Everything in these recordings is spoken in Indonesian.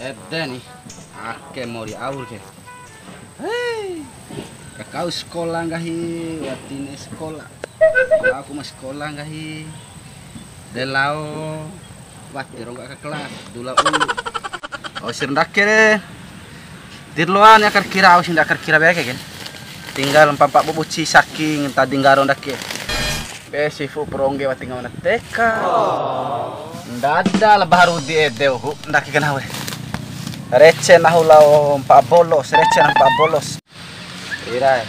Eden nih, ake mau di awur ke. Hei, kakau sekolah nggak hi, watine sekolah. Kalau aku mah sekolah nggak hi. Delau, wati rongga ke kelas, dula ulu. Oh sirndak deh. Dirloan ya kira aku sindak kira baik kan. Tinggal empat bubuci saking tadi ngaron dake. Besifu perongge wati ngawana teka. Ndada lah baru di edeu, ndak kenal we. Receh nahulau 4 bolos, receh 4 bolos. Ira.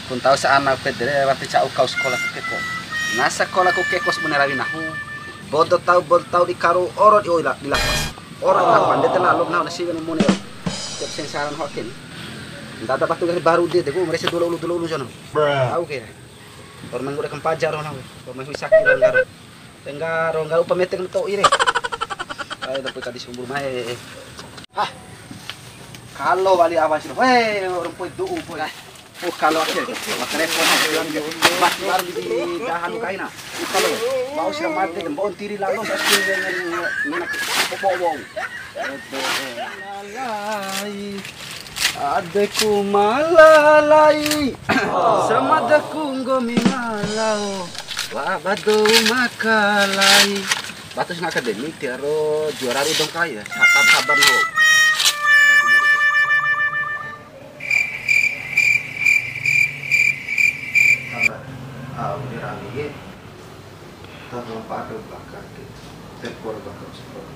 Kun tahu sa anak pedre wati cau kau sekolah keko. Na sekolah ku keko sebenarnya nahu. Bodo tahu di karu oro di oila di lapas. Orang lapan dia terlalu nahu nasi benu moneo. Tiap sensaran hokin. Ndada batu baru dia degu mereka dulu jono. Tahu kira. Orang menggunakan kempajar orang nahu. Orang menghui sakit orang garu. Tenggaro pametek to ire. Ay dapat kadi sumbur mae. Ah. Kalau balik awas itu. Hei, orang poin duu poin. Oh, kalau akhir. Telepon mas baru di dahan kaina. Kalau mau sih mati kan bon tiri lalu pasti ngenak bobo. Malalai. Adekku malalai. Samadaku ngomi malau. Wah, batu makalai. Batu sing akademik tiaro juara rudong kaya. Sabar lo. Dirami tanpa pada bakar tempor bakar sekolah.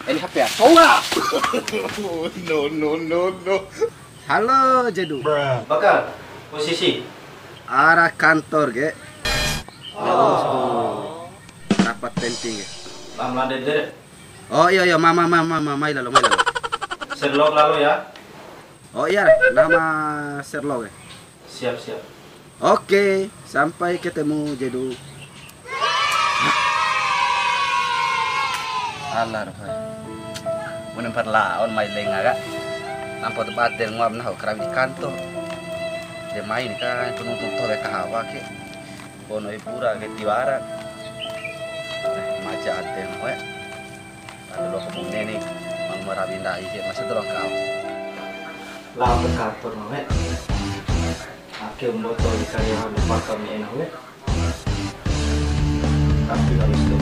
Ini HP ya? Soalnya. No. Halo Jedu. Bakal posisi arah kantor ge. Rapat penting ge. lama dede. Oh iya mama lalu. Serlok lalu ya. Oh iya nama Serlo ge. Siap. Oke, sampai ketemu Jedu. Alar hoy. Mun perlaon mai lenga ga. Tanpa tempat del ngam nah kerap di kantor. Dia main kan penuntut tole kahawa ke. Bono pura ke tiwaran. Maja aden we. Ada lo kemune nih mang marabinda isi masih dorong kau. Lah ke kantor we. Ake moto di karyawan depan kami enak we. Tapi harus deh.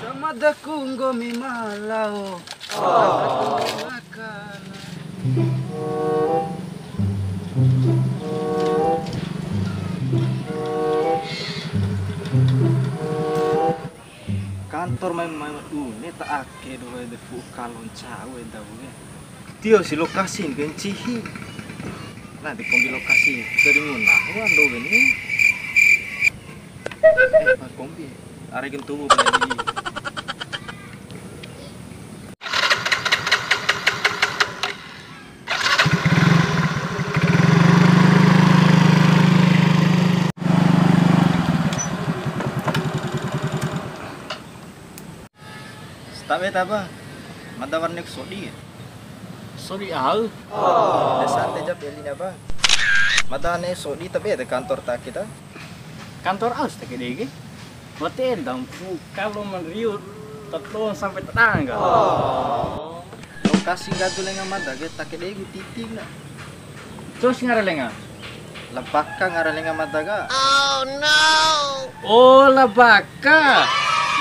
Samadaku ngomi malau. Kantor main ini tak ake dulu ada kalon cawe tahu ya. Dia si lokasi gencihi. Nah di kombi lokasi dari mana? Wando ini. Pak kombi. Arekin tubuh lagi. Tapi apa? Mata warna sodi ya? Sorry al. Desa aja pilih apa? Mata warna sodi tapi ada kantor tak kita. Kantor aus tak kede. Hotel dampu kalau menriut tatlong sampai tetangga. Lokasi gado lenga mata kita tak kede titing na. Terus ngarelenga? Lepaka ngaralenga mata ga. Oh labaka.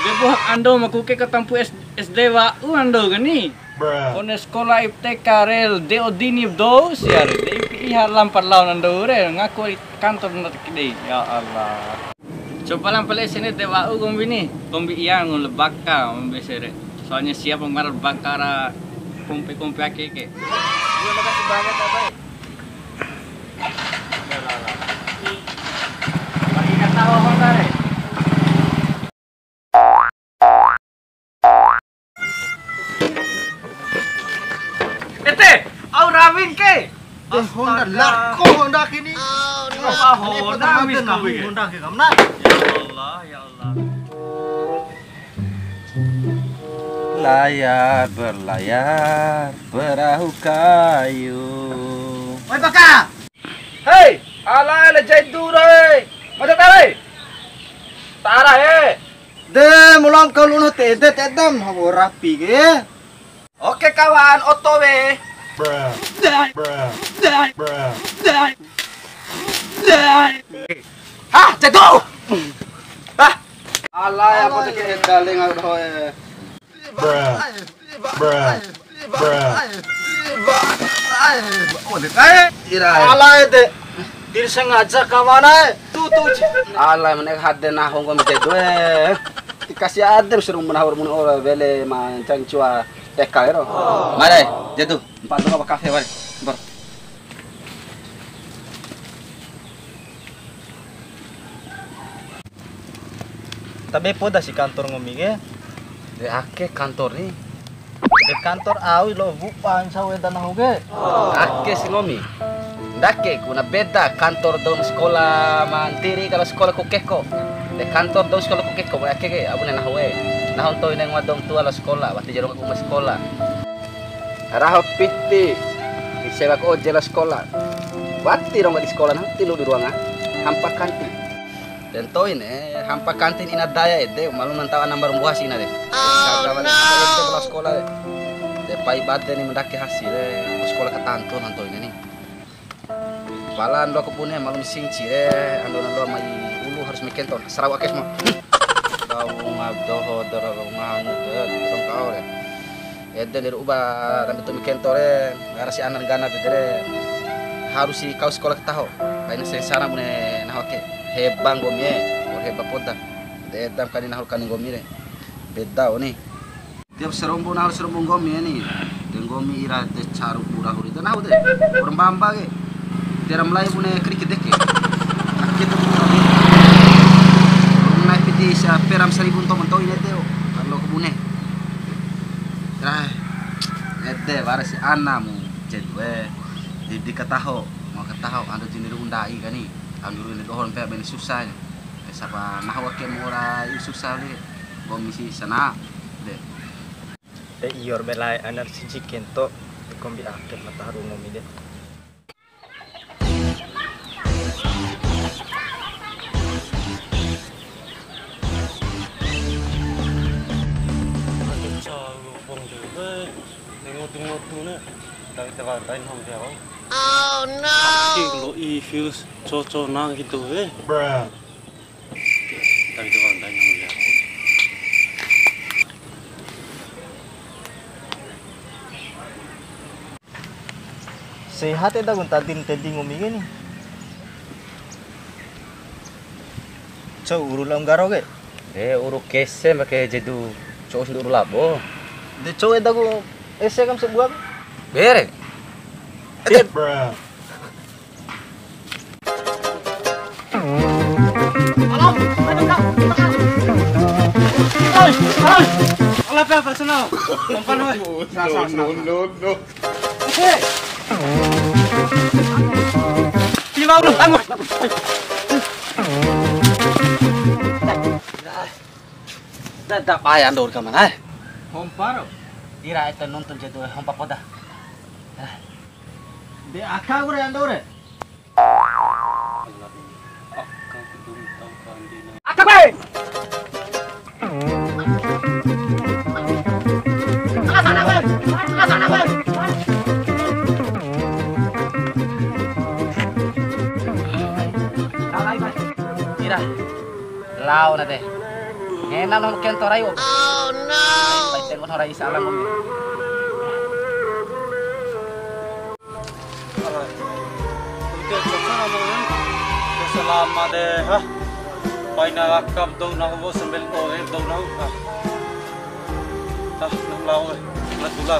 Debuh ando makuke katampu SD wa ando gani. Kone sekolah IPTK rel deodini do siar DPI halam parlaun ando rel ngaku kantor na kede. Ya Allah. Coba lang pala sini dewa gombi ni. Gombi iya ngun lebaka membesere. Soalnya siap mengar bakara kumpi-kumpi akeke. Terima kasih banyak Bapak. Bagi kata orang bingke. Honda lako Honda kini. Apa Honda wis kau bingke? Honda ke kamna. Ya Allah. Layar berlayar perahu kayu. Oi baka. Hei, alai le jaitu re. Macam tare. Tara he. De mulang kau luno tede tedam hawo rapi ke. Oke kawan, oto we. Hah, jatuh. Hah. Alai apa tu ke daling aku he. Alay de. Dir sengaja kamana? Tu. Alai menek hadde na hongko mi jaitu he. Dikasih ada suruh menawar mun ora bele mancang cua eka ero. Mare, jatuh. Empat dua kafe mare. Ber. Tapi poda si kantor ngomi ke. De ake kantor ni. De kantor awi lo bukan sawe dan hoge. Ake silomi. Ndake kuna beda kantor daun sekolah mantiri kalau sekolah kukeko. De kantor daun sekolah kukeko ake ke abune na hawe. Nahon toy nang wadong tua la sekolah, bati jarong aku sekolah. Araho pitti. Bisa ko jela sekolah. Bati rong di sekolah nang tilu di ruangan. Hampa kantin. Dan toin hampa kantin ina daya de malu nantawa nambar buah sina de. Oh no. Sekolah de. De pai bade ni mendaki hasil sekolah ketantu nanto ini nih. Pala ando aku punya malu singci ando mai ulu harus mikenton Sarawak kes mah. Kau ngabdoho dorong nganu dorong kau de. Ede lir ubah dan itu mikenton gara si anan gana de harus si kau sekolah ketaho. Kaina sesana mune nah oke. Hebang gomie, heba poda. Dedam kali nahul kani gomie le. Beda oni. Tiap serombo nahul serombo gomie ni. Den gomie ira de caru pura huri. Dan nahul de. Orang bamba ke. Tiara mulai pune krikit deke. Kita mulai piti sa peram 1.000 untuk mentau ini teo. Kalau kebune. Terakhir. Ede waras anamu jedwe. Di kataho. Mau kataho ando jinir undai kani. Anggur ini dohon pe ben susah ni. Sapa nahwa ke mora susah le. Komisi sana de. Iyor belai anar siji kento kombi akhir mataharu ngomi de. Oh no. Kalau i-feels cocok gitu Tapi itu bantai nang dia. Sehat eda gun tadin teding ngomi ni. Cau urulam garo ge. Uru kese make jedu cowok sendiri labo. De cau eda gu ese kam sebuah. Bere. Ala apa sana? Umpan we. No. Tiba lu tangguh. Dah payah ndor ka mana. Umparo. Ira itu nonton jedu hampa poda. De akha gore andore. Akabe. Ira. Lau na de. Ngena no kento rayo. Oh no. Pai tengon horai salam mo. Selama deh, ha? Pai nakakap daw na ko sembel ko daw na ko. Tah, nang law. Latula.